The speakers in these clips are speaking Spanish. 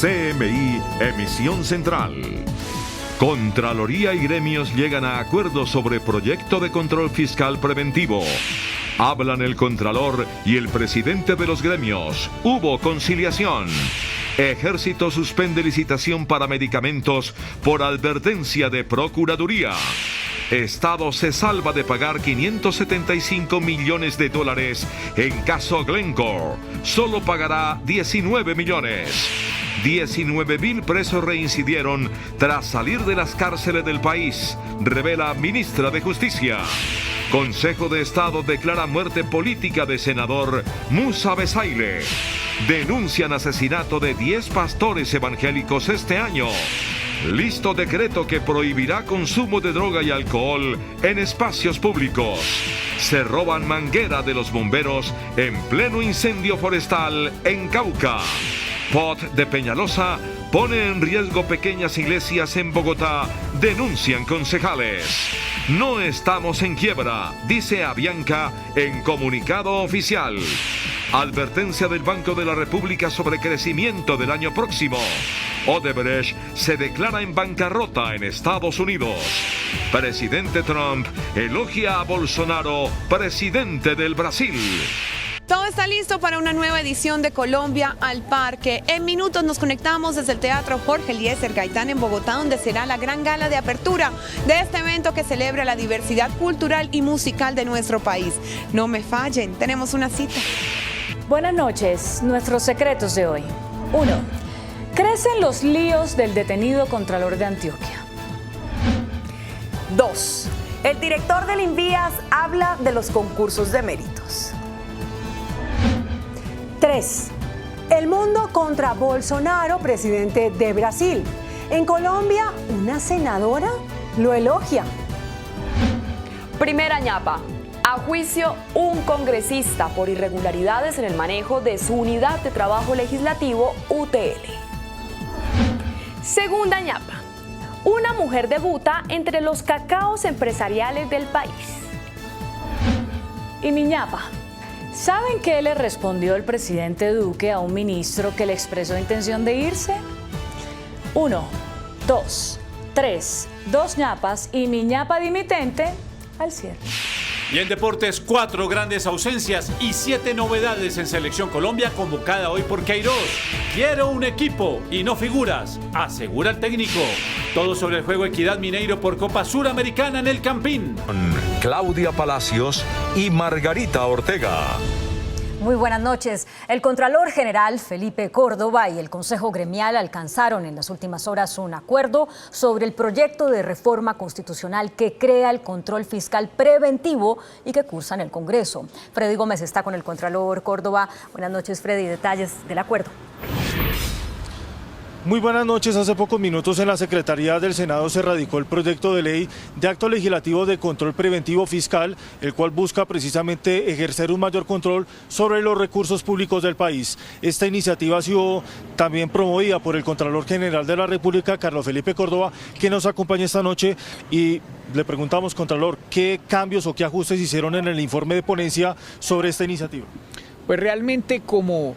CMI, emisión central. Contraloría y gremios llegan a acuerdos sobre proyecto de control fiscal preventivo. Hablan el Contralor y el presidente de los gremios. Hubo conciliación. Ejército suspende licitación para medicamentos por advertencia de Procuraduría. Estado se salva de pagar $575 millones en caso Glencore. Solo pagará 19 millones. 19.000 presos reincidieron tras salir de las cárceles del país, revela ministra de Justicia. Consejo de Estado declara muerte política de senador Musa Besaile. Denuncian asesinato de 10 pastores evangélicos este año. Listo decreto que prohibirá consumo de droga y alcohol en espacios públicos. Se roban manguera de los bomberos en pleno incendio forestal en Cauca. POT de Peñalosa pone en riesgo pequeñas iglesias en Bogotá, denuncian concejales. No estamos en quiebra, dice Avianca en comunicado oficial. Advertencia del Banco de la República sobre crecimiento del año próximo. Odebrecht se declara en bancarrota en Estados Unidos. Presidente Trump elogia a Bolsonaro, presidente del Brasil. Todo está listo para una nueva edición de Colombia al Parque. En minutos nos conectamos desde el Teatro Jorge Eliezer Gaitán en Bogotá, donde será la gran gala de apertura de este evento que celebra la diversidad cultural y musical de nuestro país. No me fallen, tenemos una cita. Buenas noches, nuestros secretos de hoy. 1. Crecen los líos del detenido Contralor de Antioquia. 2. El director del Invías habla de los concursos de méritos. 3. El mundo contra Bolsonaro, presidente de Brasil. En Colombia, una senadora lo elogia. Primera ñapa. A juicio un congresista por irregularidades en el manejo de su unidad de trabajo legislativo UTL. Segunda ñapa. Una mujer debuta entre los cacaos empresariales del país. Y mi ñapa. ¿Saben qué le respondió el presidente Duque a un ministro que le expresó intención de irse? 1, 2, 3, 2 ñapas y mi ñapa dimitente al cierre. Y en deportes, 4 grandes ausencias y 7 novedades en Selección Colombia convocada hoy por Queiroz. Quiero un equipo y no figuras, asegura el técnico. Todo sobre el juego Equidad Mineiro por Copa Suramericana en el Campín. Claudia Palacios y Margarita Ortega. Muy buenas noches. El Contralor General Felipe Córdoba y el Consejo Gremial alcanzaron en las últimas horas un acuerdo sobre el proyecto de reforma constitucional que crea el control fiscal preventivo y que cursa en el Congreso. Freddy Gómez está con el Contralor Córdoba. Buenas noches, Freddy. Detalles del acuerdo. Muy buenas noches. Hace pocos minutos en la Secretaría del Senado se radicó el proyecto de ley de acto legislativo de control preventivo fiscal, el cual busca precisamente ejercer un mayor control sobre los recursos públicos del país. Esta iniciativa ha sido también promovida por el Contralor General de la República, Carlos Felipe Córdoba, que nos acompaña esta noche, y le preguntamos, Contralor, ¿qué cambios o qué ajustes hicieron en el informe de ponencia sobre esta iniciativa? Pues realmente, como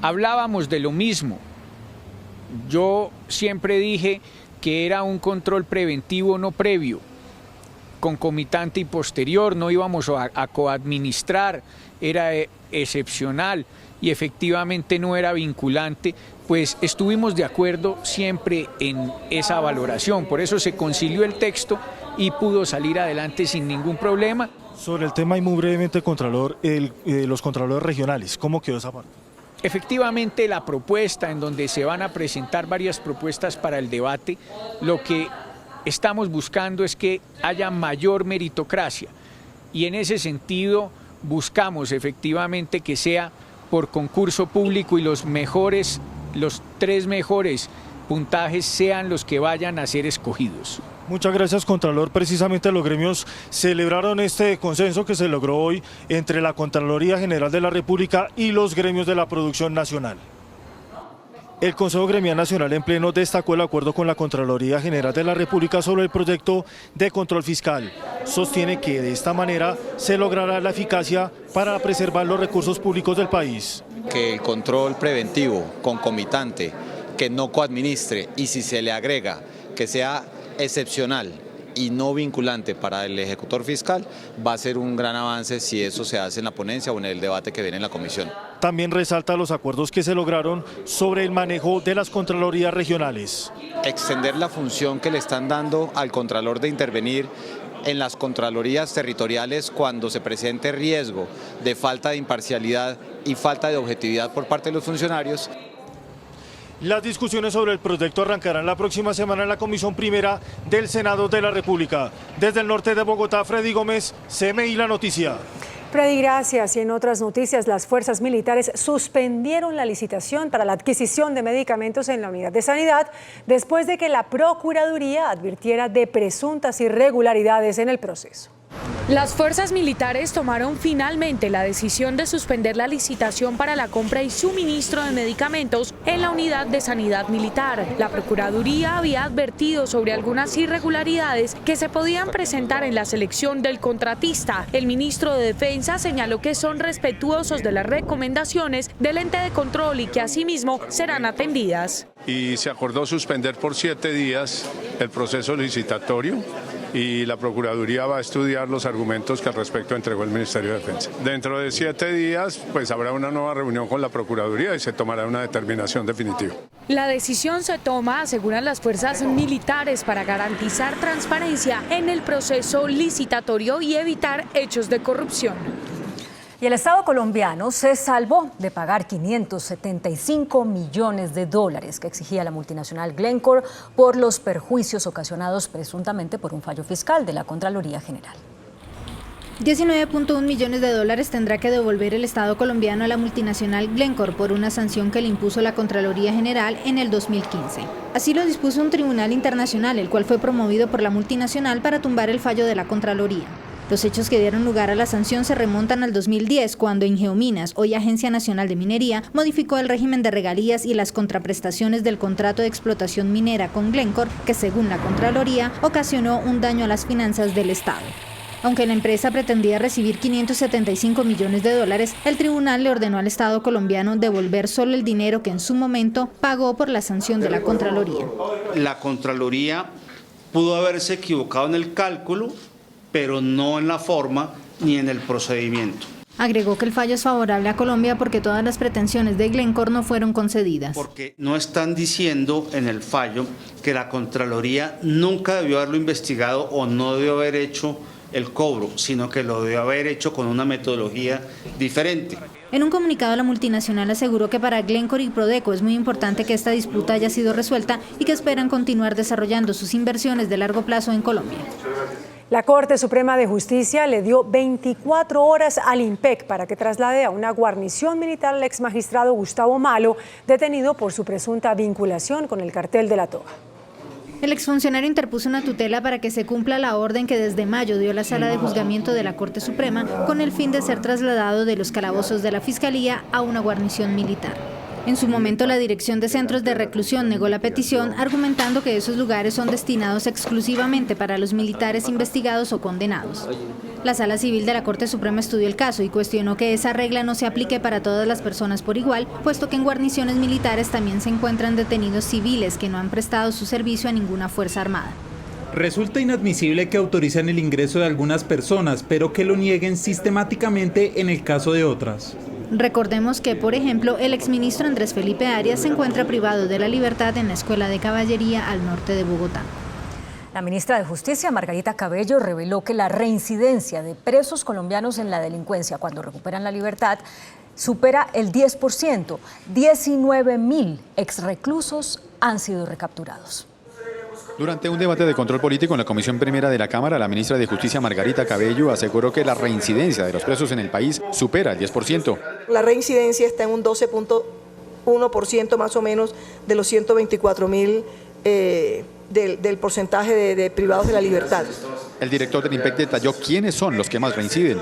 hablábamos de lo mismo, yo siempre dije que era un control preventivo, no previo, concomitante y posterior, no íbamos a coadministrar, era excepcional y efectivamente no era vinculante, pues estuvimos de acuerdo siempre en esa valoración, por eso se concilió el texto y pudo salir adelante sin ningún problema. Sobre el tema y muy brevemente, Contralor, los contralores regionales, ¿cómo quedó esa parte? Efectivamente, la propuesta en donde se van a presentar varias propuestas para el debate, lo que estamos buscando es que haya mayor meritocracia y en ese sentido buscamos efectivamente que sea por concurso público y los 3 mejores puntajes sean los que vayan a ser escogidos. Muchas gracias, Contralor. Precisamente los gremios celebraron este consenso que se logró hoy entre la Contraloría General de la República y los gremios de la producción nacional. El Consejo Gremial Nacional en pleno destacó el acuerdo con la Contraloría General de la República sobre el proyecto de control fiscal. Sostiene que de esta manera se logrará la eficacia para preservar los recursos públicos del país. Que el control preventivo, concomitante, que no coadministre, y si se le agrega que sea excepcional y no vinculante para el ejecutor fiscal, va a ser un gran avance si eso se hace en la ponencia o en el debate que viene en la comisión. También resalta los acuerdos que se lograron sobre el manejo de las contralorías regionales. Extender la función que le están dando al Contralor de intervenir en las contralorías territoriales cuando se presente riesgo de falta de imparcialidad y falta de objetividad por parte de los funcionarios. Las discusiones sobre el proyecto arrancarán la próxima semana en la Comisión Primera del Senado de la República. Desde el norte de Bogotá, Freddy Gómez, CMI La Noticia. Freddy, gracias. Y en otras noticias, las fuerzas militares suspendieron la licitación para la adquisición de medicamentos en la Unidad de Sanidad después de que la Procuraduría advirtiera de presuntas irregularidades en el proceso. Las fuerzas militares tomaron finalmente la decisión de suspender la licitación para la compra y suministro de medicamentos en la Unidad de Sanidad Militar. La Procuraduría había advertido sobre algunas irregularidades que se podían presentar en la selección del contratista. El ministro de Defensa señaló que son respetuosos de las recomendaciones del ente de control y que asimismo serán atendidas. Y se acordó suspender por 7 días el proceso licitatorio y la Procuraduría va a estudiar los argumentos que al respecto entregó el Ministerio de Defensa. Dentro de 7 días pues habrá una nueva reunión con la Procuraduría y se tomará una determinación definitiva. La decisión se toma, aseguran las fuerzas militares, para garantizar transparencia en el proceso licitatorio y evitar hechos de corrupción. Y el Estado colombiano se salvó de pagar 575 millones de dólares que exigía la multinacional Glencore por los perjuicios ocasionados presuntamente por un fallo fiscal de la Contraloría General. 19.1 millones de dólares tendrá que devolver el Estado colombiano a la multinacional Glencore por una sanción que le impuso la Contraloría General en el 2015. Así lo dispuso un tribunal internacional, el cual fue promovido por la multinacional para tumbar el fallo de la Contraloría. Los hechos que dieron lugar a la sanción se remontan al 2010, cuando Ingeominas, hoy Agencia Nacional de Minería, modificó el régimen de regalías y las contraprestaciones del contrato de explotación minera con Glencore, que según la Contraloría ocasionó un daño a las finanzas del Estado. Aunque la empresa pretendía recibir 575 millones de dólares, el tribunal le ordenó al Estado colombiano devolver solo el dinero que en su momento pagó por la sanción de la Contraloría. La Contraloría pudo haberse equivocado en el cálculo, pero no en la forma ni en el procedimiento. Agregó que el fallo es favorable a Colombia porque todas las pretensiones de Glencore no fueron concedidas. Porque no están diciendo en el fallo que la Contraloría nunca debió haberlo investigado o no debió haber hecho el cobro, sino que lo debió haber hecho con una metodología diferente. En un comunicado, la multinacional aseguró que para Glencore y Prodeco es muy importante que esta disputa haya sido resuelta y que esperan continuar desarrollando sus inversiones de largo plazo en Colombia. La Corte Suprema de Justicia le dio 24 horas al IMPEC para que traslade a una guarnición militar al exmagistrado Gustavo Malo, detenido por su presunta vinculación con el cartel de la Toga. El exfuncionario interpuso una tutela para que se cumpla la orden que desde mayo dio la Sala de Juzgamiento de la Corte Suprema con el fin de ser trasladado de los calabozos de la Fiscalía a una guarnición militar. En su momento, la Dirección de Centros de Reclusión negó la petición, argumentando que esos lugares son destinados exclusivamente para los militares investigados o condenados. La Sala Civil de la Corte Suprema estudió el caso y cuestionó que esa regla no se aplique para todas las personas por igual, puesto que en guarniciones militares también se encuentran detenidos civiles que no han prestado su servicio a ninguna fuerza armada. Resulta inadmisible que autoricen el ingreso de algunas personas, pero que lo nieguen sistemáticamente en el caso de otras. Recordemos que, por ejemplo, el exministro Andrés Felipe Arias se encuentra privado de la libertad en la Escuela de Caballería al norte de Bogotá. La ministra de Justicia, Margarita Cabello, reveló que la reincidencia de presos colombianos en la delincuencia cuando recuperan la libertad supera el 10%. 19.000 exreclusos han sido recapturados. Durante un debate de control político en la Comisión Primera de la Cámara, la ministra de Justicia, Margarita Cabello, aseguró que la reincidencia de los presos en el país supera el 10%. La reincidencia está en un 12.1% más o menos de los 124.000 del porcentaje de privados de la libertad. El director del IMPEC detalló quiénes son los que más reinciden.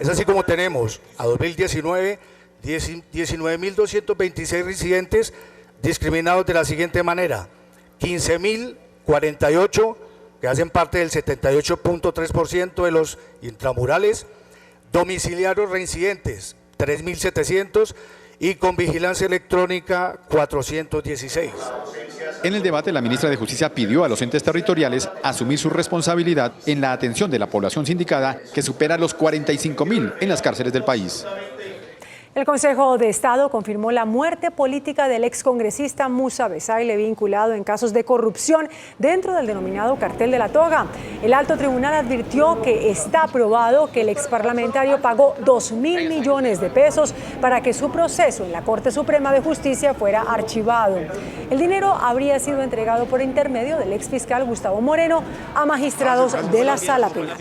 Es así como tenemos a 2019 19.226 residentes discriminados de la siguiente manera: 15.048 que hacen parte del 78.3% de los intramurales, domiciliarios reincidentes 3.700 y con vigilancia electrónica 416. En el debate, la ministra de Justicia pidió a los entes territoriales asumir su responsabilidad en la atención de la población sindicada, que supera los 45.000 en las cárceles del país. El Consejo de Estado confirmó la muerte política del excongresista Musa Besaile, vinculado en casos de corrupción dentro del denominado Cartel de la Toga. El alto tribunal advirtió que está probado que el exparlamentario pagó 2.000 millones de pesos para que su proceso en la Corte Suprema de Justicia fuera archivado. El dinero habría sido entregado por intermedio del exfiscal Gustavo Moreno a magistrados de la Sala Penal.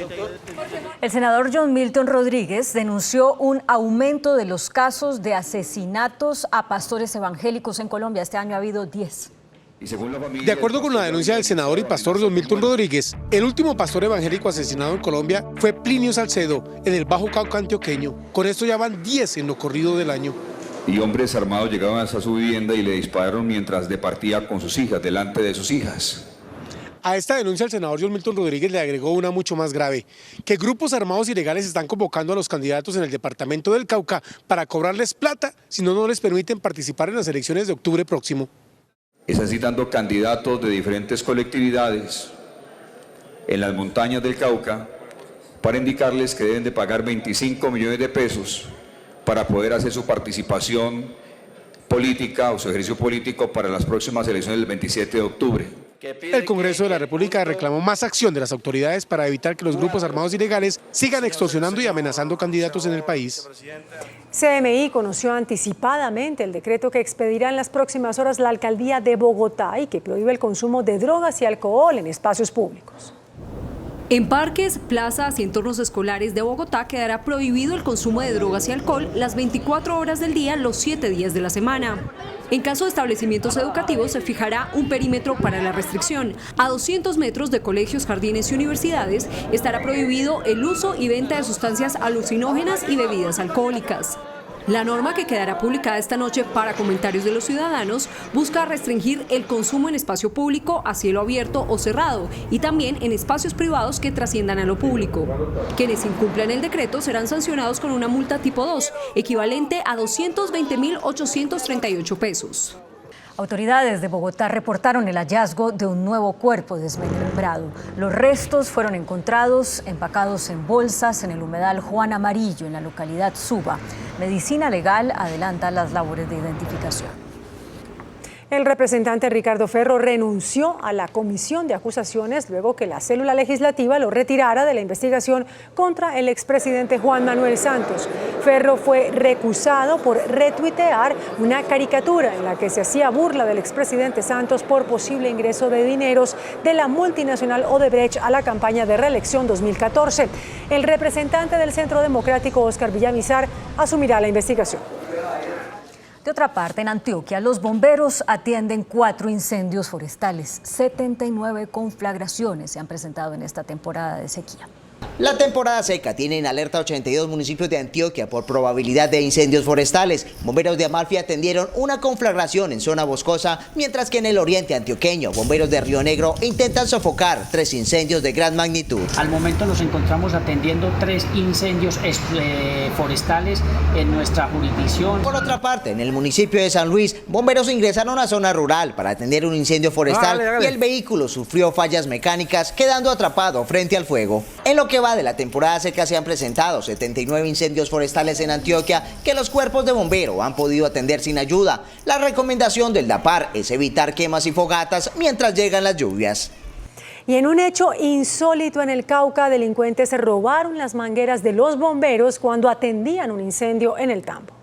El senador John Milton Rodríguez denunció un aumento de los casos de asesinatos a pastores evangélicos en Colombia. Este año ha habido 10. De acuerdo con la denuncia del senador y pastor John Milton Rodríguez, el último pastor evangélico asesinado en Colombia fue Plinio Salcedo, en el Bajo Cauca antioqueño. Con esto ya van 10 en lo corrido del año. Y hombres armados llegaron hasta su vivienda y le dispararon mientras departía con sus hijas, delante de sus hijas. A esta denuncia el senador John Milton Rodríguez le agregó una mucho más grave, que grupos armados ilegales están convocando a los candidatos en el departamento del Cauca para cobrarles plata, si no les permiten participar en las elecciones de octubre próximo. Están citando candidatos de diferentes colectividades en las montañas del Cauca para indicarles que deben de pagar 25 millones de pesos para poder hacer su participación política o su ejercicio político para las próximas elecciones del 27 de octubre. El Congreso de la República reclamó más acción de las autoridades para evitar que los grupos armados ilegales sigan extorsionando y amenazando candidatos en el país. CMI conoció anticipadamente el decreto que expedirá en las próximas horas la alcaldía de Bogotá y que prohíbe el consumo de drogas y alcohol en espacios públicos. En parques, plazas y entornos escolares de Bogotá quedará prohibido el consumo de drogas y alcohol las 24 horas del día, los 7 días de la semana. En caso de establecimientos educativos se fijará un perímetro para la restricción. A 200 metros de colegios, jardines y universidades estará prohibido el uso y venta de sustancias alucinógenas y bebidas alcohólicas. La norma, que quedará publicada esta noche para comentarios de los ciudadanos, busca restringir el consumo en espacio público a cielo abierto o cerrado y también en espacios privados que trasciendan a lo público. Quienes incumplan el decreto serán sancionados con una multa tipo 2, equivalente a 220.838 pesos. Autoridades de Bogotá reportaron el hallazgo de un nuevo cuerpo desmembrado. Los restos fueron encontrados empacados en bolsas en el humedal Juan Amarillo, en la localidad Suba. Medicina Legal adelanta las labores de identificación. El representante Ricardo Ferro renunció a la comisión de acusaciones luego que la célula legislativa lo retirara de la investigación contra el expresidente Juan Manuel Santos. Ferro fue recusado por retuitear una caricatura en la que se hacía burla del expresidente Santos por posible ingreso de dineros de la multinacional Odebrecht a la campaña de reelección 2014. El representante del Centro Democrático, Óscar Villamizar, asumirá la investigación. De otra parte, en Antioquia, los bomberos atienden 4 incendios forestales. 79 conflagraciones se han presentado en esta temporada de sequía. La temporada seca tiene en alerta 82 municipios de Antioquia por probabilidad de incendios forestales. Bomberos de Amalfi atendieron una conflagración en zona boscosa, mientras que en el oriente antioqueño, bomberos de Río Negro intentan sofocar 3 incendios de gran magnitud. Al momento nos encontramos atendiendo 3 incendios forestales en nuestra jurisdicción. Por otra parte, en el municipio de San Luis, bomberos ingresaron a zona rural para atender un incendio forestal y el vehículo sufrió fallas mecánicas, quedando atrapado frente al fuego. En lo que va de la temporada seca se han presentado 79 incendios forestales en Antioquia que los cuerpos de bombero han podido atender sin ayuda. La recomendación del DAPAR es evitar quemas y fogatas mientras llegan las lluvias. Y en un hecho insólito en el Cauca, delincuentes robaron las mangueras de los bomberos cuando atendían un incendio en el Tambo.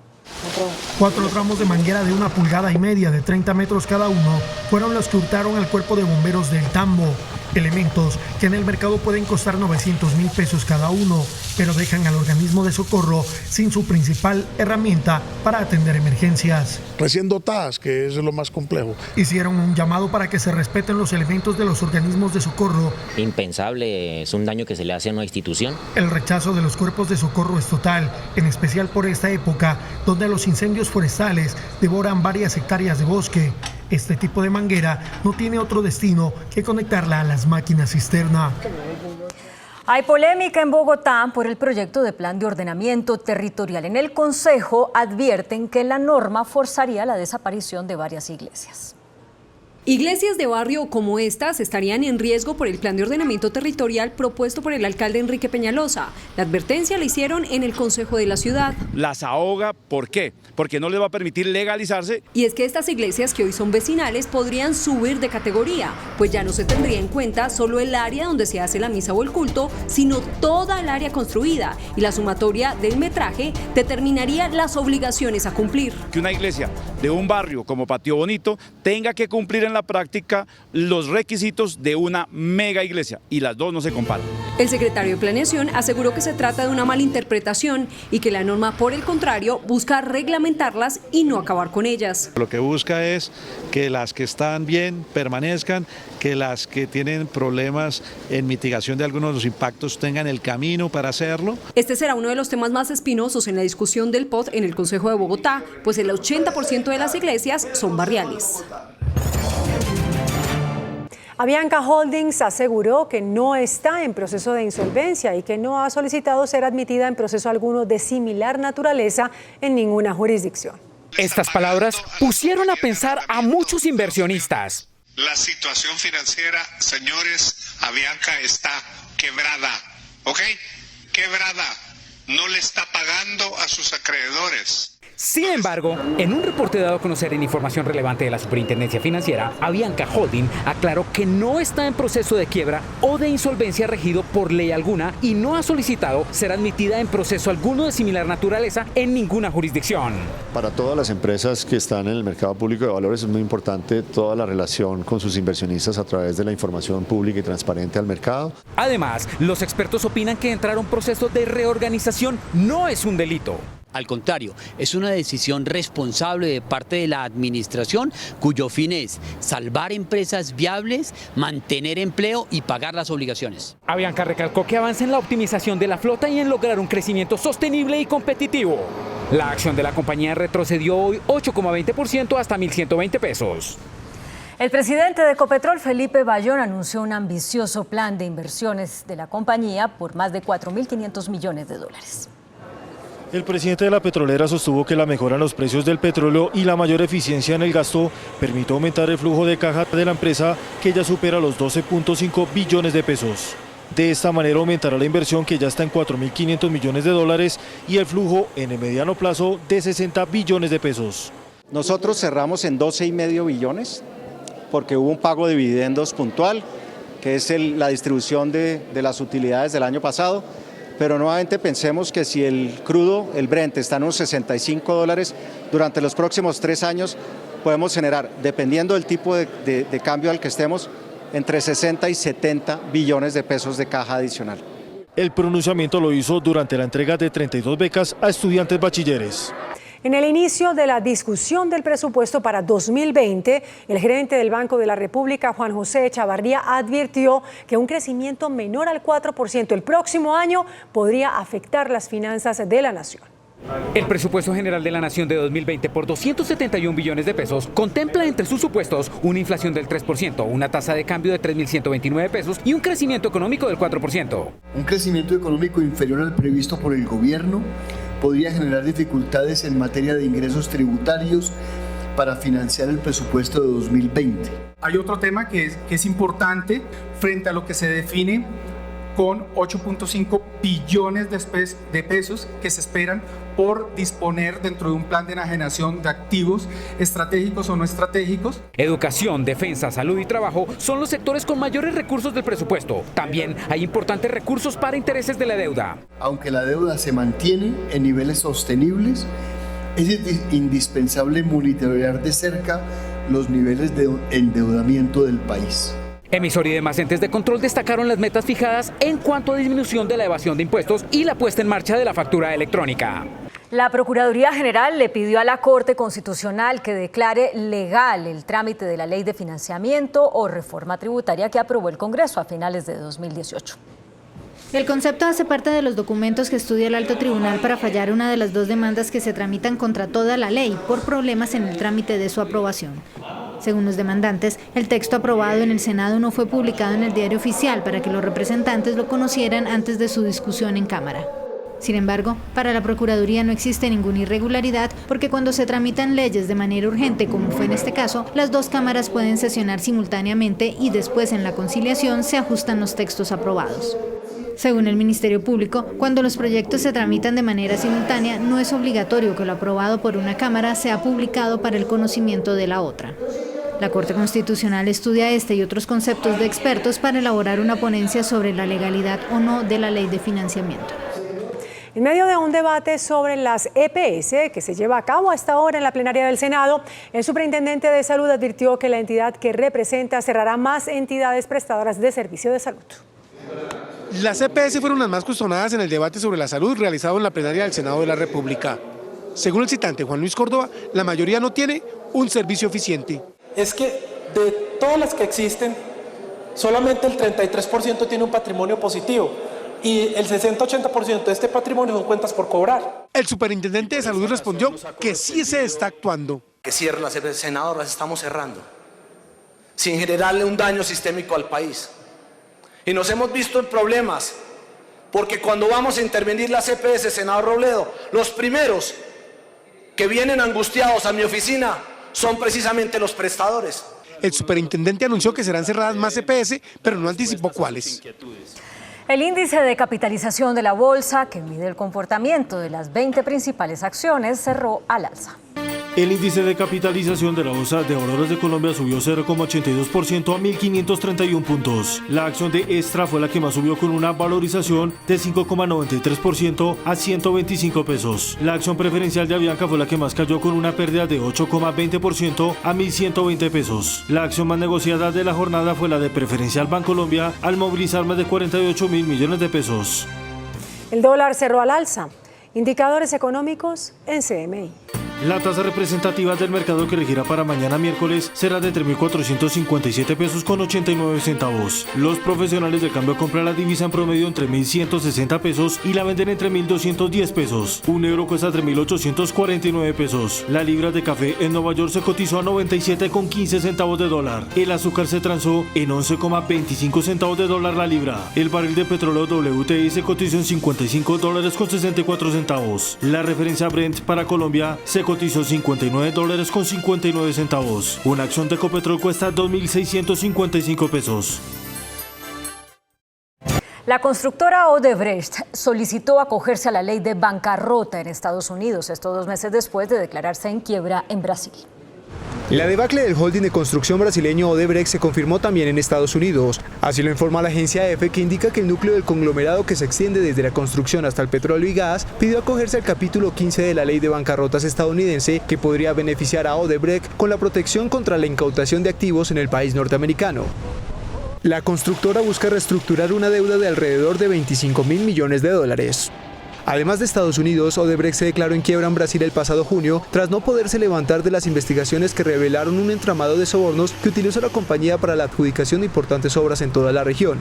4 tramos de manguera de 1,5 pulgadas de 30 metros cada uno fueron los que hurtaron al cuerpo de bomberos del Tambo. Elementos que en el mercado pueden costar 900.000 pesos cada uno, pero dejan al organismo de socorro sin su principal herramienta para atender emergencias. Recién dotadas, que es lo más complejo. Hicieron un llamado para que se respeten los elementos de los organismos de socorro. Impensable, es un daño que se le hace a una institución. El rechazo de los cuerpos de socorro es total, en especial por esta época, donde los incendios forestales devoran varias hectáreas de bosque. Este tipo de manguera no tiene otro destino que conectarla a las máquinas cisterna. Hay polémica en Bogotá por el proyecto de plan de ordenamiento territorial. En el Consejo advierten que la norma forzaría la desaparición de varias iglesias. Iglesias de barrio como estas estarían en riesgo por el plan de ordenamiento territorial propuesto por el alcalde Enrique Peñalosa. La advertencia la hicieron en el Consejo de la ciudad. Las ahoga, ¿por qué? Porque no les va a permitir legalizarse. Y es que estas iglesias que hoy son vecinales podrían subir de categoría, pues ya no se tendría en cuenta solo el área donde se hace la misa o el culto, sino toda el área construida. Y la sumatoria del metraje determinaría las obligaciones a cumplir. Que una iglesia de un barrio como Patio Bonito tenga que cumplir en la práctica los requisitos de una mega iglesia, y las dos no se comparan. El secretario de Planeación aseguró que se trata de una malinterpretación y que la norma, por el contrario, busca reglamentarlas y no acabar con ellas. Lo que busca es que las que están bien permanezcan, que las que tienen problemas en mitigación de algunos de los impactos tengan el camino para hacerlo. Este será uno de los temas más espinosos en la discusión del POT en el Consejo de Bogotá, pues el 80% de las iglesias son barriales. Avianca Holdings aseguró que no está en proceso de insolvencia y que no ha solicitado ser admitida en proceso alguno de similar naturaleza en ninguna jurisdicción. Estas palabras pusieron a pensar a muchos inversionistas. La situación financiera, señores, Avianca está quebrada, ¿ok? Quebrada. No le está pagando a sus acreedores. Sin embargo, en un reporte dado a conocer en información relevante de la Superintendencia Financiera, Avianca Holding aclaró que no está en proceso de quiebra o de insolvencia regido por ley alguna y no ha solicitado ser admitida en proceso alguno de similar naturaleza en ninguna jurisdicción. Para todas las empresas que están en el mercado público de valores es muy importante toda la relación con sus inversionistas a través de la información pública y transparente al mercado. Además, los expertos opinan que entrar a un proceso de reorganización no es un delito. Al contrario, es una decisión responsable de parte de la administración cuyo fin es salvar empresas viables, mantener empleo y pagar las obligaciones. Avianca recalcó que avanza en la optimización de la flota y en lograr un crecimiento sostenible y competitivo. La acción de la compañía retrocedió hoy 8,20% hasta 1.120 pesos. El presidente de Ecopetrol, Felipe Bayón, anunció un ambicioso plan de inversiones de la compañía por más de 4.500 millones de dólares. El presidente de la petrolera sostuvo que la mejora en los precios del petróleo y la mayor eficiencia en el gasto permitió aumentar el flujo de caja de la empresa, que ya supera los 12.5 billones de pesos. De esta manera aumentará la inversión, que ya está en 4.500 millones de dólares, y el flujo en el mediano plazo de 60 billones de pesos. Nosotros cerramos en 12,5 billones porque hubo un pago de dividendos puntual, que es la distribución de las utilidades del año pasado. Pero nuevamente pensemos que si el crudo, el Brent, está en unos $65, durante los próximos 3 años podemos generar, dependiendo del tipo de cambio al que estemos, entre 60 y 70 billones de pesos de caja adicional. El pronunciamiento lo hizo durante la entrega de 32 becas a estudiantes bachilleres. En el inicio de la discusión del presupuesto para 2020, el gerente del Banco de la República, Juan José Echavarría, advirtió que un crecimiento menor al 4% el próximo año podría afectar las finanzas de la nación. El presupuesto general de la Nación de 2020 por 271 billones de pesos contempla entre sus supuestos una inflación del 3%, una tasa de cambio de 3.129 pesos y un crecimiento económico del 4%. Un crecimiento económico inferior al previsto por el gobierno podría generar dificultades en materia de ingresos tributarios para financiar el presupuesto de 2020. Hay otro tema que es importante frente a lo que se define con 8.5 billones de pesos que se esperan por disponer dentro de un plan de enajenación de activos estratégicos o no estratégicos. Educación, defensa, salud y trabajo son los sectores con mayores recursos del presupuesto. También hay importantes recursos para intereses de la deuda. Aunque la deuda se mantiene en niveles sostenibles, es indispensable monitorear de cerca los niveles de endeudamiento del país. Emisor y demás entes de control destacaron las metas fijadas en cuanto a disminución de la evasión de impuestos y la puesta en marcha de la factura electrónica. La Procuraduría General le pidió a la Corte Constitucional que declare legal el trámite de la Ley de Financiamiento o Reforma Tributaria que aprobó el Congreso a finales de 2018. El concepto hace parte de los documentos que estudia el Alto Tribunal para fallar una de las 2 demandas que se tramitan contra toda la ley por problemas en el trámite de su aprobación. Según los demandantes, el texto aprobado en el Senado no fue publicado en el diario oficial para que los representantes lo conocieran antes de su discusión en Cámara. Sin embargo, para la Procuraduría no existe ninguna irregularidad porque cuando se tramitan leyes de manera urgente, como fue en este caso, las dos cámaras pueden sesionar simultáneamente y después en la conciliación se ajustan los textos aprobados. Según el Ministerio Público, cuando los proyectos se tramitan de manera simultánea, no es obligatorio que lo aprobado por una cámara sea publicado para el conocimiento de la otra. La Corte Constitucional estudia este y otros conceptos de expertos para elaborar una ponencia sobre la legalidad o no de la ley de financiamiento. En medio de un debate sobre las EPS que se lleva a cabo hasta ahora en la plenaria del Senado, el superintendente de Salud advirtió que la entidad que representa cerrará más entidades prestadoras de servicio de salud. Las EPS fueron las más cuestionadas en el debate sobre la salud realizado en la plenaria del Senado de la República. Según el citante Juan Luis Córdoba, la mayoría no tiene un servicio eficiente. Es que de todas las que existen, solamente el 33% tiene un patrimonio positivo. Y el 60-80% de este patrimonio son cuentas por cobrar. El superintendente de salud respondió que sí se está actuando. Que cierren las EPS, senador, las estamos cerrando, sin generarle un daño sistémico al país. Y nos hemos visto en problemas, porque cuando vamos a intervenir las EPS, senador Robledo, los primeros que vienen angustiados a mi oficina son precisamente los prestadores. El superintendente anunció que serán cerradas más EPS, pero no anticipó cuáles. El índice de capitalización de la bolsa, que mide el comportamiento de las 20 principales acciones, cerró al alza. El índice de capitalización de la Bolsa de Valores de Colombia subió 0,82% a 1.531 puntos. La acción de Extra fue la que más subió con una valorización de 5,93% a 125 pesos. La acción preferencial de Avianca fue la que más cayó con una pérdida de 8,20% a 1.120 pesos. La acción más negociada de la jornada fue la de Preferencial Bancolombia al movilizar más de 48.000 millones de pesos. El dólar cerró al alza. Indicadores económicos en CMI. La tasa representativa del mercado que regirá para mañana miércoles será de 3.457 pesos con 89 centavos. Los profesionales de cambio compran la divisa en promedio entre 1.160 pesos y la venden entre 1.210 pesos. Un euro cuesta 3.849 pesos. La libra de café en Nueva York se cotizó a 97,15 centavos de dólar. El azúcar se transó en 11,25 centavos de dólar la libra. El barril de petróleo WTI se cotizó en $55,64. La referencia Brent para Colombia se cotizó $59,59. Una acción de Ecopetrol cuesta 2.655 pesos. La constructora Odebrecht solicitó acogerse a la ley de bancarrota en Estados Unidos, esto 2 meses después de declararse en quiebra en Brasil. La debacle del holding de construcción brasileño Odebrecht se confirmó también en Estados Unidos. Así lo informa la agencia EFE, que indica que el núcleo del conglomerado, que se extiende desde la construcción hasta el petróleo y gas, pidió acogerse al capítulo 15 de la ley de bancarrotas estadounidense, que podría beneficiar a Odebrecht con la protección contra la incautación de activos en el país norteamericano. La constructora busca reestructurar una deuda de alrededor de $25.000 millones. Además de Estados Unidos, Odebrecht se declaró en quiebra en Brasil el pasado junio tras no poderse levantar de las investigaciones que revelaron un entramado de sobornos que utilizó la compañía para la adjudicación de importantes obras en toda la región.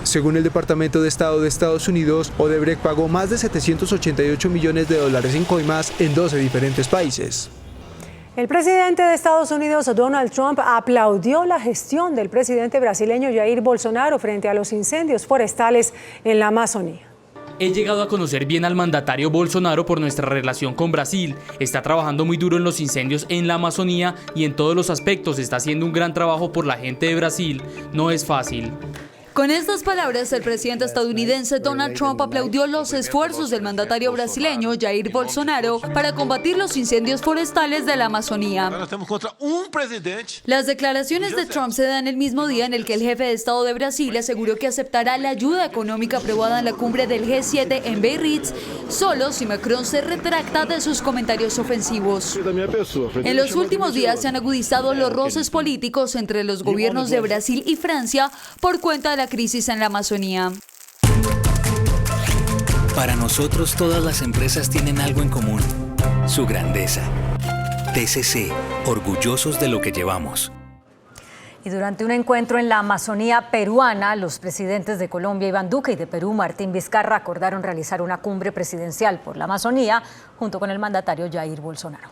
Según el Departamento de Estado de Estados Unidos, Odebrecht pagó más de $788 millones en coimas en 12 diferentes países. El presidente de Estados Unidos, Donald Trump, aplaudió la gestión del presidente brasileño Jair Bolsonaro frente a los incendios forestales en la Amazonía. He llegado a conocer bien al mandatario Bolsonaro por nuestra relación con Brasil. Está trabajando muy duro en los incendios en la Amazonía y en todos los aspectos está haciendo un gran trabajo por la gente de Brasil. No es fácil. Con estas palabras, el presidente estadounidense Donald Trump aplaudió los esfuerzos del mandatario brasileño Jair Bolsonaro para combatir los incendios forestales de la Amazonía. Las declaraciones de Trump se dan el mismo día en el que el jefe de Estado de Brasil aseguró que aceptará la ayuda económica aprobada en la cumbre del G7 en Biarritz, solo si Macron se retracta de sus comentarios ofensivos. En los últimos días se han agudizado los roces políticos entre los gobiernos de Brasil y Francia por cuenta de la crisis en la Amazonía. Para nosotros todas las empresas tienen algo en común, su grandeza. TCC, orgullosos de lo que llevamos. Y durante un encuentro en la Amazonía peruana, los presidentes de Colombia, Iván Duque, y de Perú, Martín Vizcarra, acordaron realizar una cumbre presidencial por la Amazonía junto con el mandatario Jair Bolsonaro.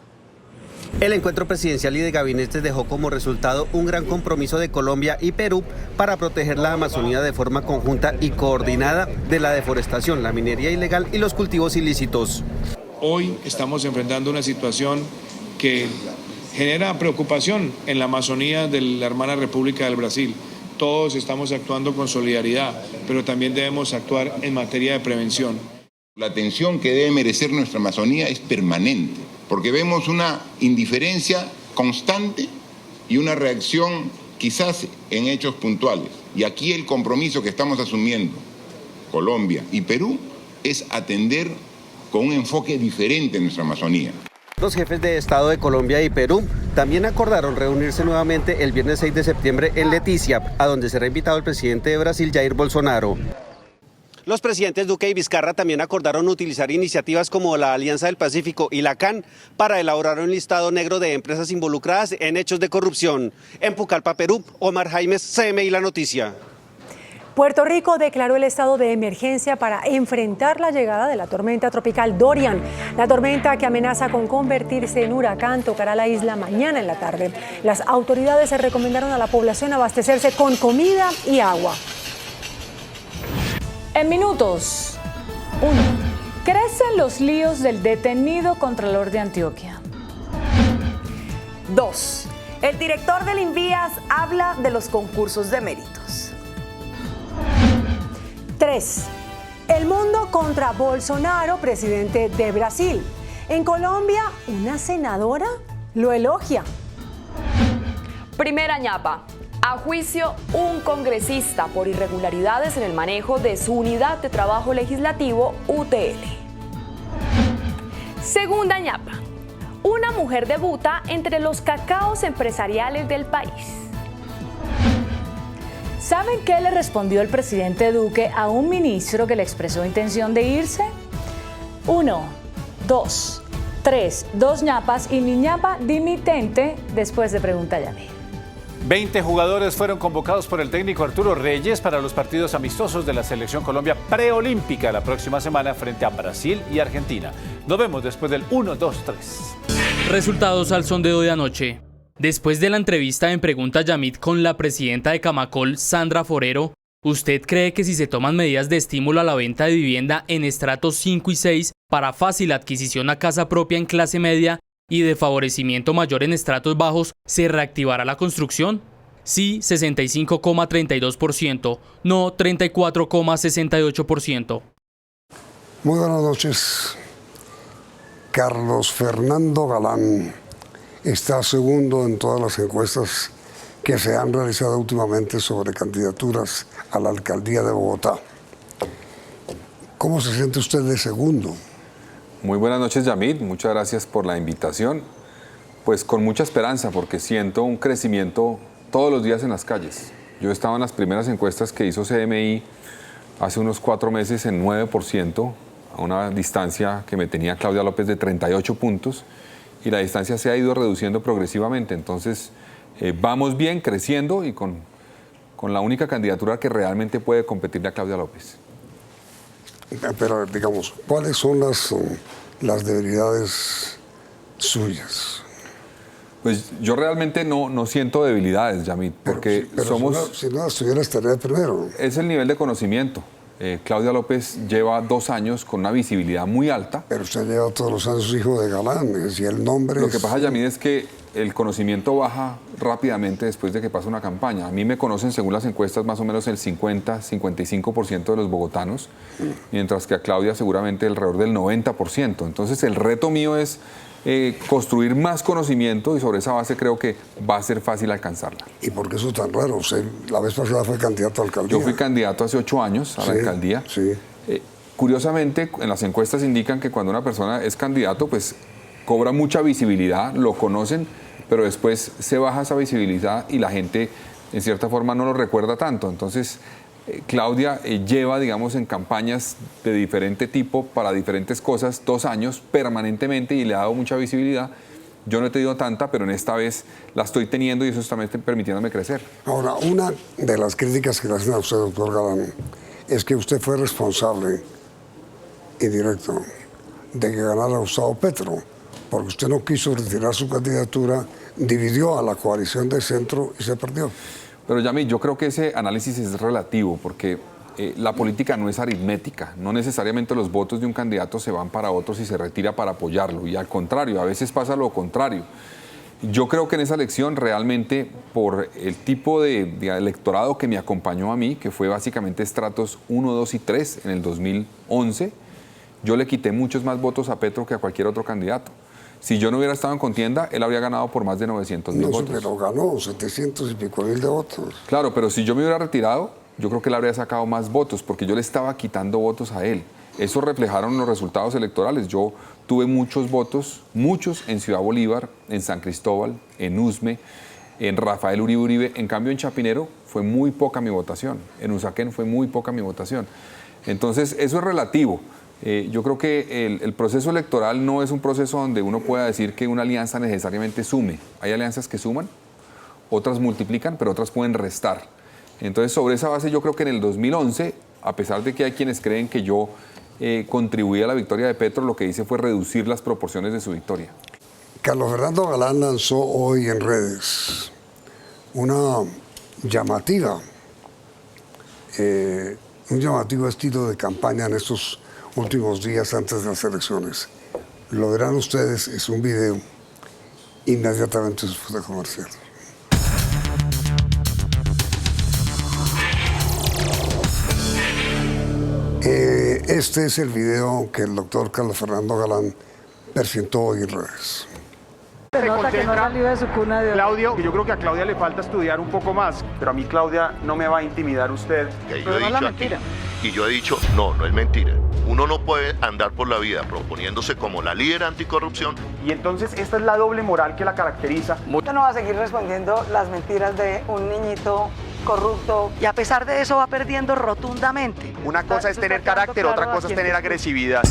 El encuentro presidencial y de gabinetes dejó como resultado un gran compromiso de Colombia y Perú para proteger la Amazonía de forma conjunta y coordinada de la deforestación, la minería ilegal y los cultivos ilícitos. Hoy estamos enfrentando una situación que genera preocupación en la Amazonía de la hermana República del Brasil. Todos estamos actuando con solidaridad, pero también debemos actuar en materia de prevención. La atención que debe merecer nuestra Amazonía es permanente, porque vemos una indiferencia constante y una reacción quizás en hechos puntuales. Y aquí el compromiso que estamos asumiendo, Colombia y Perú, es atender con un enfoque diferente en nuestra Amazonía. Los jefes de Estado de Colombia y Perú también acordaron reunirse nuevamente el viernes 6 de septiembre en Leticia, a donde será invitado el presidente de Brasil, Jair Bolsonaro. Los presidentes Duque y Vizcarra también acordaron utilizar iniciativas como la Alianza del Pacífico y la CAN para elaborar un listado negro de empresas involucradas en hechos de corrupción. En Pucallpa, Perú, Omar Jaimes, CMI La Noticia. Puerto Rico declaró el estado de emergencia para enfrentar la llegada de la tormenta tropical Dorian. La tormenta, que amenaza con convertirse en huracán, tocará la isla mañana en la tarde. Las autoridades se recomendaron a la población abastecerse con comida y agua. En minutos. 1. Crecen los líos del detenido Contralor de Antioquia. 2. El director del INVIAS habla de los concursos de méritos. 3. El mundo contra Bolsonaro, presidente de Brasil. En Colombia, una senadora lo elogia. Primera ñapa. A juicio, un congresista por irregularidades en el manejo de su unidad de trabajo legislativo, UTL. Segunda ñapa. Una mujer debuta entre los cacaos empresariales del país. ¿Saben qué le respondió el presidente Duque a un ministro que le expresó intención de irse? 1, 2, 3, 2 ñapas y mi ñapa dimitente después de pregunta Yamil. 20 jugadores fueron convocados por el técnico Arturo Reyes para los partidos amistosos de la Selección Colombia preolímpica la próxima semana frente a Brasil y Argentina. Nos vemos después del 1, 2, 3. Resultados al sondeo de anoche. Después de la entrevista en Pregunta Yamit con la presidenta de Camacol, Sandra Forero, ¿usted cree que si se toman medidas de estímulo a la venta de vivienda en estratos 5 y 6 para fácil adquisición a casa propia en clase media y de favorecimiento mayor en estratos bajos, se reactivará la construcción? Sí, 65,32%, no 34,68%. Muy buenas noches. Carlos Fernando Galán está segundo en todas las encuestas que se han realizado últimamente sobre candidaturas a la alcaldía de Bogotá. ¿Cómo se siente usted de segundo? Muy buenas noches, Yamil. Muchas gracias por la invitación. Pues con mucha esperanza, porque siento un crecimiento todos los días en las calles. Yo estaba en las primeras encuestas que hizo CMI hace unos 4 meses en 9%, a una distancia que me tenía Claudia López de 38 puntos, y la distancia se ha ido reduciendo progresivamente. Entonces, vamos bien, creciendo y con la única candidatura que realmente puede competirle a Claudia López. Pero, digamos, ¿cuáles son las debilidades suyas? Pues yo realmente no siento debilidades, Yamit, porque pero somos... Si no estuviera, estaría primero. Es el nivel de conocimiento. Claudia López lleva 2 años con una visibilidad muy alta. Pero usted lleva todos los años hijo de Galán, y el nombre... Lo que pasa, Yamit, es que el conocimiento baja rápidamente después de que pasa una campaña. A mí me conocen, según las encuestas, más o menos el 50-55% de los bogotanos, mientras que a Claudia seguramente alrededor del 90%. Entonces el reto mío es construir más conocimiento y sobre esa base creo que va a ser fácil alcanzarla. ¿Y por qué eso es tan raro? Usted la vez pasada fue candidato a alcaldía. Yo fui candidato hace 8 años a la alcaldía. Sí. Curiosamente, en las encuestas indican que cuando una persona es candidato, pues cobra mucha visibilidad, lo conocen, pero después se baja esa visibilidad y la gente, en cierta forma, no lo recuerda tanto. Entonces, Claudia lleva, digamos, en campañas de diferente tipo para diferentes cosas 2 años permanentemente y le ha dado mucha visibilidad. Yo no he tenido tanta, pero en esta vez la estoy teniendo y eso está permitiéndome crecer. Ahora, una de las críticas que le hacen a usted, doctor Galán, es que usted fue responsable indirecto de que ganara Gustavo Petro, porque usted no quiso retirar su candidatura, dividió a la coalición de centro y se perdió. Pero Yamil, yo creo que ese análisis es relativo, porque la política no es aritmética, no necesariamente los votos de un candidato se van para otros y se retira para apoyarlo, y al contrario, a veces pasa lo contrario. Yo creo que en esa elección realmente, por el tipo de electorado que me acompañó a mí, que fue básicamente estratos 1, 2 y 3 en el 2011, yo le quité muchos más votos a Petro que a cualquier otro candidato. Si yo no hubiera estado en contienda, él habría ganado por más de 900.000 votos. No, pero ganó 700 y pico mil de votos. Claro, pero si yo me hubiera retirado, yo creo que él habría sacado más votos, porque yo le estaba quitando votos a él. Eso reflejaron los resultados electorales. Yo tuve muchos votos, muchos en Ciudad Bolívar, en San Cristóbal, en Usme, en Rafael Uribe Uribe. En cambio, en Chapinero fue muy poca mi votación. En Usaquén fue muy poca mi votación. Entonces, eso es relativo. Yo creo que el proceso electoral no es un proceso donde uno pueda decir que una alianza necesariamente sume. Hay alianzas que suman, otras multiplican, pero otras pueden restar. Entonces, sobre esa base, yo creo que en el 2011, a pesar de que hay quienes creen que yo contribuí a la victoria de Petro, lo que hice fue reducir las proporciones de su victoria. Carlos Fernando Galán lanzó hoy en redes una llamativa, un llamativo estilo de campaña en estos últimos días antes de las elecciones. Lo verán ustedes, es un video inmediatamente después de comercial. Este es el video que el doctor Carlos Fernando Galán presentó hoy en redes. Se nota que no salió de su cuna de Claudio, yo creo que a Claudia le falta estudiar un poco más, pero a mí Claudia no me va a intimidar usted. Yo he dicho aquí, y yo he dicho, no es mentira. Uno no puede andar por la vida proponiéndose como la líder anticorrupción. Y entonces esta es la doble moral que la caracteriza. Usted no va a seguir respondiendo las mentiras de un niñito corrupto y a pesar de eso va perdiendo rotundamente. Una cosa es tener carácter, otra cosa es tener agresividad.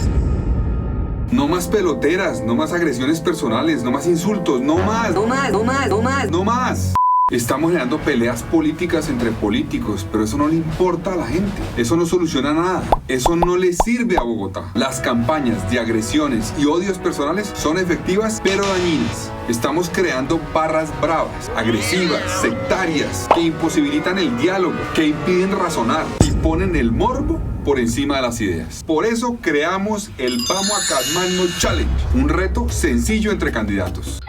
No más peloteras, no más agresiones personales, no más insultos, no más. No más, no más, no más. No más. Estamos generando peleas políticas entre políticos, pero eso no le importa a la gente. Eso no soluciona nada. Eso no le sirve a Bogotá. Las campañas de agresiones y odios personales son efectivas, pero dañinas. Estamos creando barras bravas, agresivas, sectarias, que imposibilitan el diálogo, que impiden razonar y ponen el morbo por encima de las ideas. Por eso creamos el Vamos a Calmarnos Challenge, un reto sencillo entre candidatos,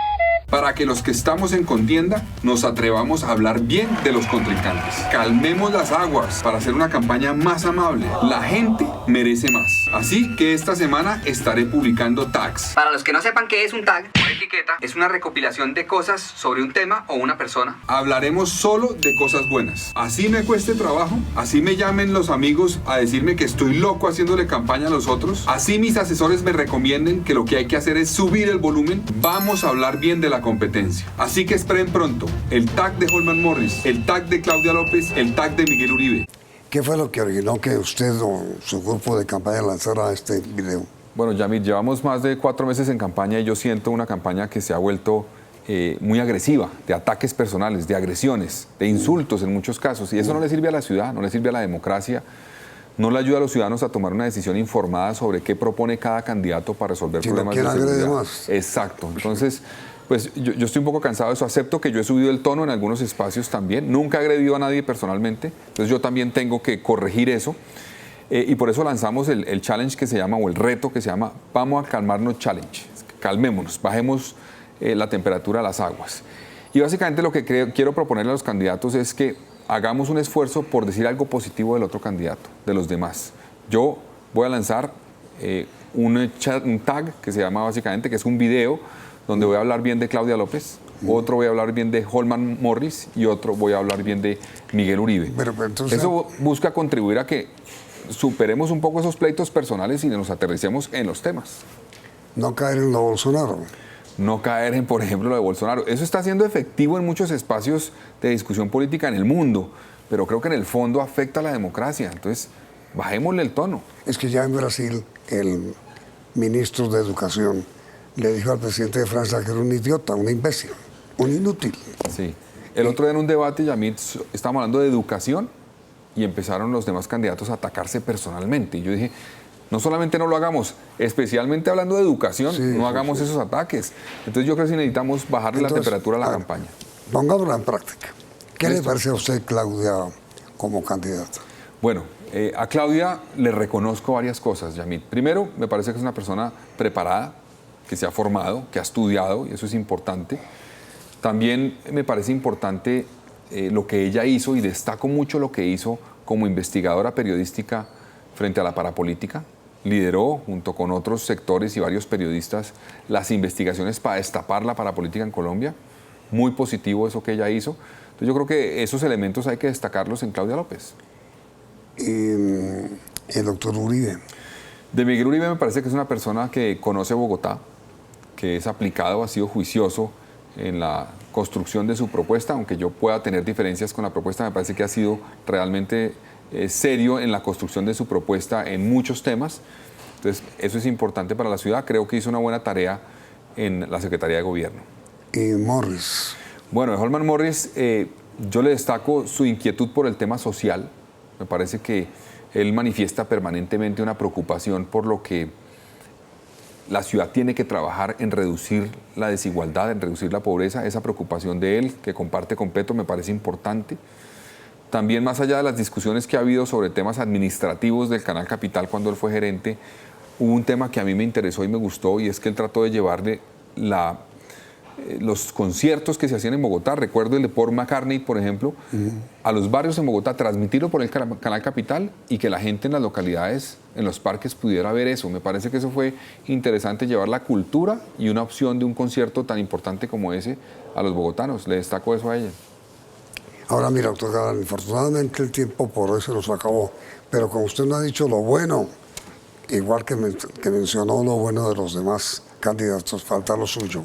para que los que estamos en contienda nos atrevamos a hablar bien de los contrincantes. Calmemos las aguas para hacer una campaña más amable. La gente merece más. Así que esta semana estaré publicando tags. Para los que no sepan qué es un tag, una etiqueta es una recopilación de cosas sobre un tema o una persona. Hablaremos solo de cosas buenas. Así me cueste trabajo, así me llamen los amigos a decirme que estoy loco haciéndole campaña a los otros, así mis asesores me recomienden que lo que hay que hacer es subir el volumen, vamos a hablar bien de la competencia. Así que esperen pronto el tag de Holman Morris, el tag de Claudia López, el tag de Miguel Uribe. ¿Qué fue lo que originó que usted o su grupo de campaña lanzara este video? Bueno, Yamil, llevamos más de 4 meses en campaña y yo siento una campaña que se ha vuelto muy agresiva, de ataques personales, de agresiones, de insultos en muchos casos. Y eso no le sirve a la ciudad, no le sirve a la democracia, no le ayuda a los ciudadanos a tomar una decisión informada sobre qué propone cada candidato para resolver problemas de seguridad. Más. Exacto. Entonces, pues yo estoy un poco cansado de eso. Acepto que yo he subido el tono en algunos espacios también. Nunca he agredido a nadie personalmente. Entonces yo también tengo que corregir eso. Y por eso lanzamos el challenge que se llama, o el reto que se llama Vamos a Calmarnos Challenge. Calmémonos, bajemos la temperatura de las aguas. Y básicamente lo que quiero proponerle a los candidatos es que hagamos un esfuerzo por decir algo positivo del otro candidato, de los demás. Yo voy a lanzar un tag que se llama básicamente, que es un video donde voy a hablar bien de Claudia López, otro voy a hablar bien de Holman Morris y otro voy a hablar bien de Miguel Uribe. Pero entonces... Eso busca contribuir a que superemos un poco esos pleitos personales y nos aterricemos en los temas. No caer en lo Bolsonaro. No caer en, por ejemplo, lo de Bolsonaro. Eso está siendo efectivo en muchos espacios de discusión política en el mundo, pero creo que en el fondo afecta a la democracia. Entonces, bajémosle el tono. Es que ya en Brasil el ministro de Educación le dijo al presidente de Francia que era un idiota, un imbécil, un inútil. Sí. El otro día en un debate, Yamit, estábamos hablando de educación y empezaron los demás candidatos a atacarse personalmente. Y yo dije, No solamente no lo hagamos, especialmente hablando de educación, no hagamos esos ataques. Entonces yo creo que sí necesitamos bajarle la temperatura a la campaña. Pongámosla en práctica. ¿Qué le parece a usted, Claudia, como candidata? Bueno, a Claudia le reconozco varias cosas, Yamit. Primero, me parece que es una persona preparada, que se ha formado, que ha estudiado, y eso es importante. También me parece importante lo que ella hizo, y destaco mucho lo que hizo como investigadora periodística frente a la parapolítica. Lideró, junto con otros sectores y varios periodistas, las investigaciones para destapar la parapolítica en Colombia. Muy positivo eso que ella hizo. Entonces yo creo que esos elementos hay que destacarlos en Claudia López. El doctor Uribe. De Miguel Uribe me parece que es una persona que conoce Bogotá, que es aplicado, ha sido juicioso en la construcción de su propuesta, aunque yo pueda tener diferencias con la propuesta, me parece que ha sido realmente serio en la construcción de su propuesta en muchos temas. Entonces, eso es importante para la ciudad. Creo que hizo una buena tarea en la Secretaría de Gobierno. ¿Y Morris? Bueno, de Holman Morris, yo le destaco su inquietud por el tema social. Me parece que él manifiesta permanentemente una preocupación por lo que la ciudad tiene que trabajar en reducir la desigualdad, en reducir la pobreza. Esa preocupación de él, que comparte con Petro, me parece importante. También, más allá de las discusiones que ha habido sobre temas administrativos del Canal Capital cuando él fue gerente, hubo un tema que a mí me interesó y me gustó, y es que él trató de llevarle los conciertos que se hacían en Bogotá, recuerdo el de Paul McCartney, por ejemplo, a los barrios en Bogotá, transmitirlo por el Canal Capital, y que la gente en las localidades, en los parques, pudiera ver eso. Me parece que eso fue interesante, llevar la cultura y una opción de un concierto tan importante como ese a los bogotanos. Le destaco eso a ella. Ahora mira, doctor Galán, infortunadamente el tiempo por hoy se nos acabó, pero como usted no ha dicho lo bueno, igual que mencionó lo bueno de los demás candidatos, falta lo suyo.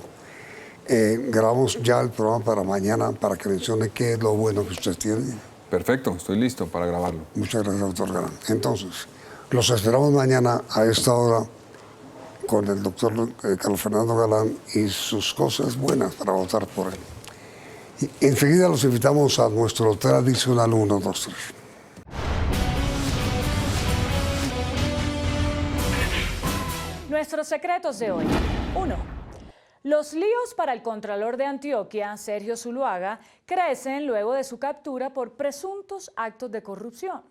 Grabamos ya el programa para mañana para que mencione qué es lo bueno que usted tiene. Perfecto, estoy listo para grabarlo. Muchas gracias, doctor Galán. Entonces, los esperamos mañana a esta hora con el doctor Carlos Fernando Galán y sus cosas buenas para votar por él. Y enseguida los invitamos a nuestro tradicional 1, 2, 3. Nuestros secretos de hoy. 1. Los líos para el contralor de Antioquia, Sergio Zuluaga, crecen luego de su captura por presuntos actos de corrupción.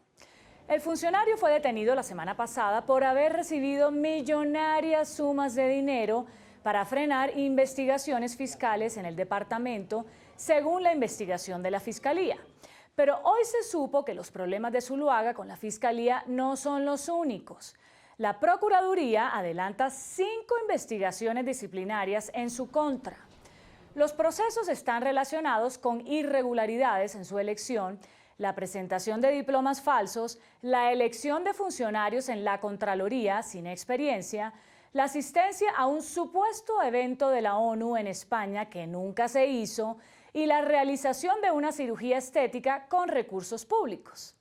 El funcionario fue detenido la semana pasada por haber recibido millonarias sumas de dinero para frenar investigaciones fiscales en el departamento, según la investigación de la Fiscalía. Pero hoy se supo que los problemas de Zuluaga con la Fiscalía no son los únicos. La Procuraduría adelanta 5 investigaciones disciplinarias en su contra. Los procesos están relacionados con irregularidades en su elección, la presentación de diplomas falsos, la elección de funcionarios en la Contraloría sin experiencia, la asistencia a un supuesto evento de la ONU en España que nunca se hizo y la realización de una cirugía estética con recursos públicos.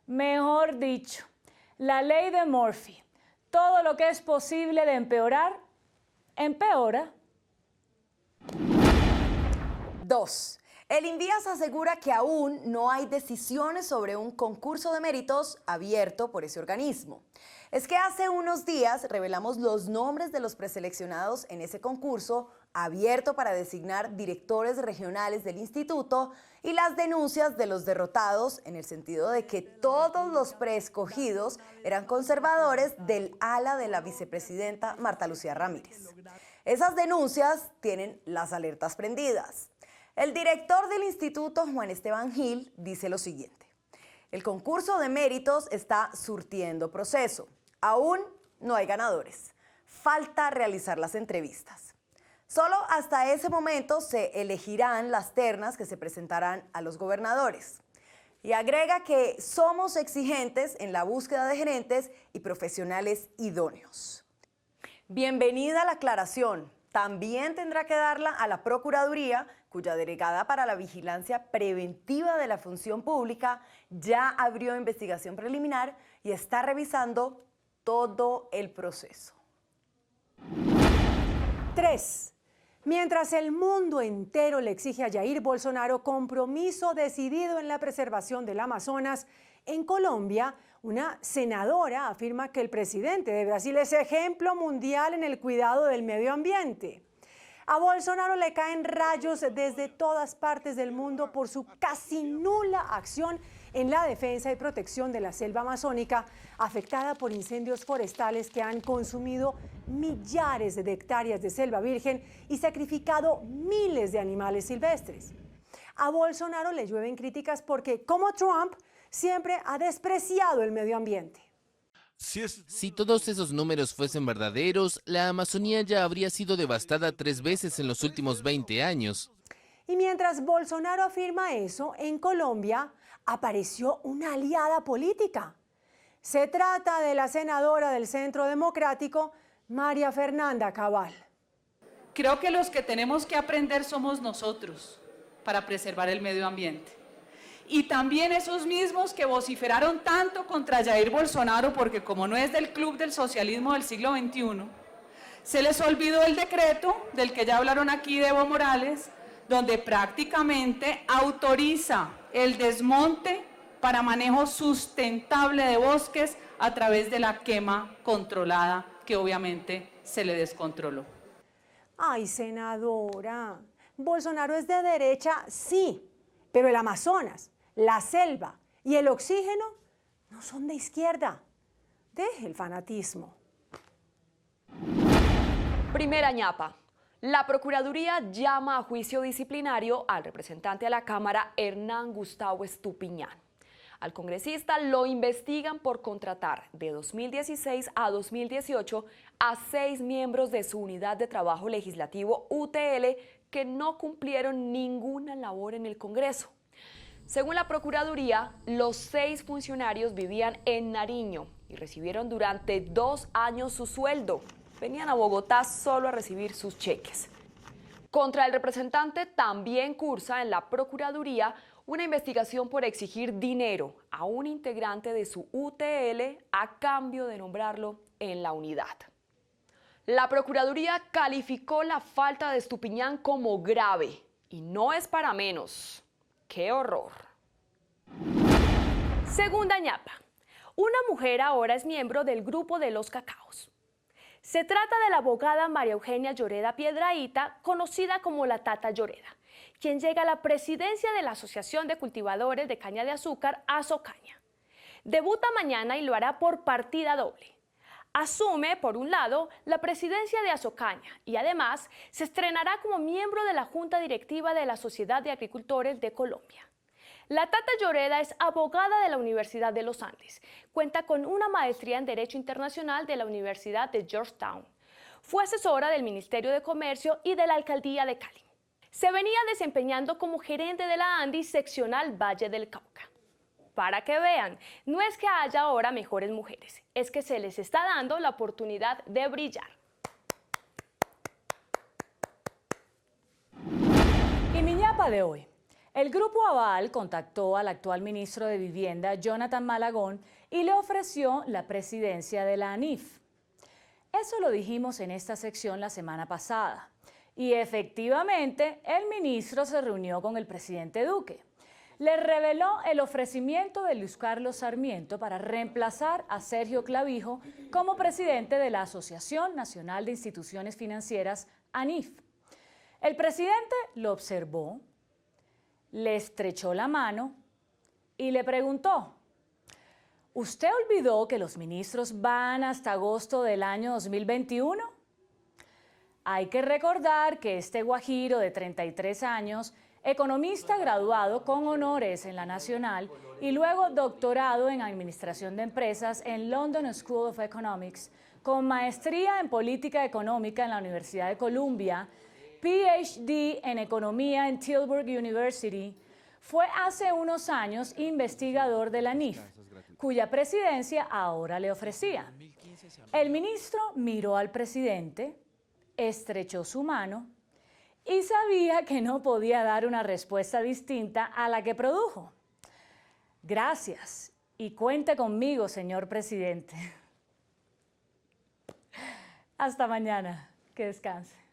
Mejor dicho, la ley de Murphy. Todo lo que es posible de empeorar, empeora. 2. El Invías asegura que aún no hay decisiones sobre un concurso de méritos abierto por ese organismo. Es que hace unos días revelamos los nombres de los preseleccionados en ese concurso abierto para designar directores regionales del instituto y las denuncias de los derrotados en el sentido de que todos los preescogidos eran conservadores del ala de la vicepresidenta Marta Lucía Ramírez. Esas denuncias tienen las alertas prendidas. El director del instituto, Juan Esteban Gil, dice lo siguiente: el concurso de méritos está surtiendo proceso. Aún no hay ganadores. Falta realizar las entrevistas. Solo hasta ese momento se elegirán las ternas que se presentarán a los gobernadores. Y agrega que somos exigentes en la búsqueda de gerentes y profesionales idóneos. Bienvenida a la aclaración. También tendrá que darla a la Procuraduría, cuya delegada para la vigilancia preventiva de la función pública ya abrió investigación preliminar y está revisando todo el proceso. 3. Mientras el mundo entero le exige a Jair Bolsonaro compromiso decidido en la preservación del Amazonas, en Colombia, una senadora afirma que el presidente de Brasil es ejemplo mundial en el cuidado del medio ambiente. A Bolsonaro le caen rayos desde todas partes del mundo por su casi nula acción en la defensa y protección de la selva amazónica, afectada por incendios forestales que han consumido millares de hectáreas de selva virgen y sacrificado miles de animales silvestres. A Bolsonaro le llueven críticas porque, como Trump, siempre ha despreciado el medio ambiente. Si todos esos números fuesen verdaderos, la Amazonía ya habría sido devastada 3 veces en los últimos 20 años. Y mientras Bolsonaro afirma eso, en Colombia apareció una aliada política. Se trata de la senadora del Centro Democrático, María Fernanda Cabal. Creo que los que tenemos que aprender somos nosotros para preservar el medio ambiente. Y también esos mismos que vociferaron tanto contra Jair Bolsonaro, porque como no es del club del socialismo del siglo XXI, se les olvidó el decreto del que ya hablaron aquí de Evo Morales, donde prácticamente autoriza el desmonte para manejo sustentable de bosques a través de la quema controlada, que obviamente se le descontroló. Ay, senadora, Bolsonaro es de derecha, sí, pero el Amazonas, la selva y el oxígeno no son de izquierda. Deje el fanatismo. Primera ñapa. La Procuraduría llama a juicio disciplinario al representante de la Cámara, Hernán Gustavo Estupiñán. Al congresista lo investigan por contratar de 2016 a 2018 a 6 miembros de su unidad de trabajo legislativo UTL que no cumplieron ninguna labor en el Congreso. Según la Procuraduría, los 6 funcionarios vivían en Nariño y recibieron durante 2 años su sueldo. Venían a Bogotá solo a recibir sus cheques. Contra el representante también cursa en la Procuraduría una investigación por exigir dinero a un integrante de su UTL a cambio de nombrarlo en la unidad. La Procuraduría calificó la falta de Estupiñán como grave y no es para menos. ¡Qué horror! Segunda ñapa. Una mujer ahora es miembro del Grupo de los Cacaos. Se trata de la abogada María Eugenia Lloreda Piedrahíta, conocida como la Tata Lloreda, quien llega a la presidencia de la Asociación de Cultivadores de Caña de Azúcar, Asocaña. Debuta mañana y lo hará por partida doble. Asume, por un lado, la presidencia de Asocaña y además se estrenará como miembro de la Junta Directiva de la Sociedad de Agricultores de Colombia. La Tata Lloreda es abogada de la Universidad de los Andes. Cuenta con una maestría en Derecho Internacional de la Universidad de Georgetown. Fue asesora del Ministerio de Comercio y de la Alcaldía de Cali. Se venía desempeñando como gerente de la ANDI seccional Valle del Cauca. Para que vean, no es que haya ahora mejores mujeres, es que se les está dando la oportunidad de brillar. Y mi ñapa de hoy. El Grupo Aval contactó al actual ministro de Vivienda, Jonathan Malagón, y le ofreció la presidencia de la ANIF. Eso lo dijimos en esta sección la semana pasada. Y efectivamente, el ministro se reunió con el presidente Duque. Le reveló el ofrecimiento de Luis Carlos Sarmiento para reemplazar a Sergio Clavijo como presidente de la Asociación Nacional de Instituciones Financieras, ANIF. El presidente lo observó, le estrechó la mano y le preguntó: ¿usted olvidó que los ministros van hasta agosto del año 2021? Hay que recordar que este guajiro de 33 años, economista graduado con honores en la Nacional y luego doctorado en Administración de Empresas en London School of Economics, con maestría en Política Económica en la Universidad de Columbia, PhD en Economía en Tilburg University, fue hace unos años investigador de la ANIF, cuya presidencia ahora le ofrecía. El ministro miró al presidente, estrechó su mano y sabía que no podía dar una respuesta distinta a la que produjo. Gracias y cuente conmigo, señor presidente. Hasta mañana. Que descanse.